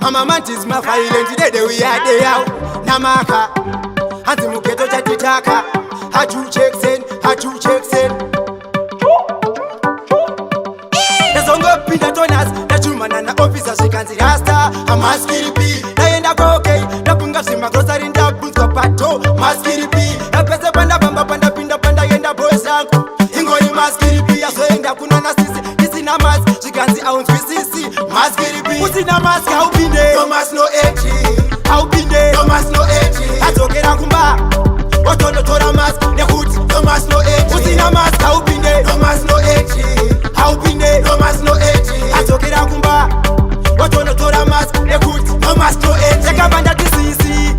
Amamantis ma violent today we are day out. Namaka. Anti muketo chatitaka. Haju checks in. Nazongo pinda tonas. Na chuma na officer she can see rasta. Amaskiri B. Naenda koke. Napunga sima grocery nda bunsko pato. Maskiri B. Napese panda bamba panda pinda panda yenda boys yangu. Ingo ni maskiri B. Asoenda kuna na sisi. Isi na mas. She can see out sisi. Maskiri B. Usi na mask how binde. Thomas no edgy. How binde. Thomas no edgy. Atokera kumba. Otono tora mask. Nekut. Thomas no edgy. Usi na mask how binde. Thomas no edgy. How binde. Thomas no edgy. Atokera kumba. Otono tora mask. Nekut. Thomas no edgy. Teka banda tisisi.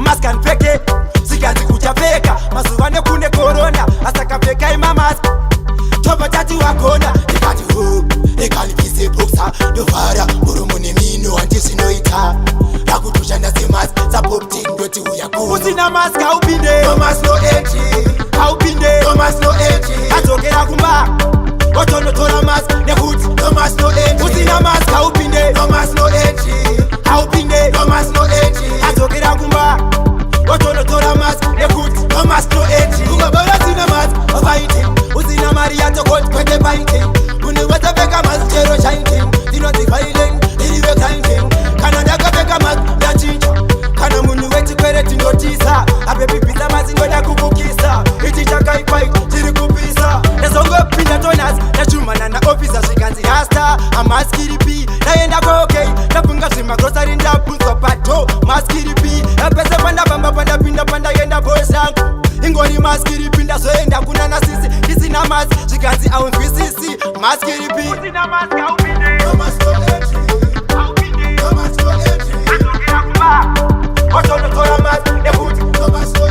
Mask and fake. Sikanzi kuja peka. Masuwane kune corona. Asaka peka ima mask. Topa tati wakona. Nikati huu. Ekalipise boxa. Dovara. Murumuni mino. Antisi no ita. Rakutusha na se mask. Zapop ting. Doti uya kuna. Usi na mask. How binde. Thomas no edgy. How binde. Thomas no edgy. Atokera kumba. Otono tora mask. Nekut. Thomas no edgy. Usi na mask. How binde. Thomas no edgy. How binde. Thomas no edgy. Atokera kumba. Otono tora mask. Nekut. Thomas no edgy. Kugabara sina mask. Fighting. Usi na Maria to court kwete fighting. Uni wata beka mask. Zero shining. Dino the violin. Iliwe kindling. Kanada kabeka mask. Ya chicha. Kana munu weti kwere tinotisa. Abebi pizza mazi ngoda kukukisa. Iti chaka ipai. Tiri kupisa. Nezongo pinda tonas. Na chuma na officer shikanzi hasta. Amaskiri B. Naenda koke. Napunga sima grocery nda bunsko pato. Maskiri B. Epese panda bamba panda pinda panda yenda boys yangu. Ingoni maskiri pinda soenda kuna na sisi. Kisi na mas. Shikanzi au sisi. Maskiri B. Usi na mas au binde. Thomas no edgy. Au binde. Thomas no edgy. Atokera kumba. Otono tora mas. Nekut. Thomas no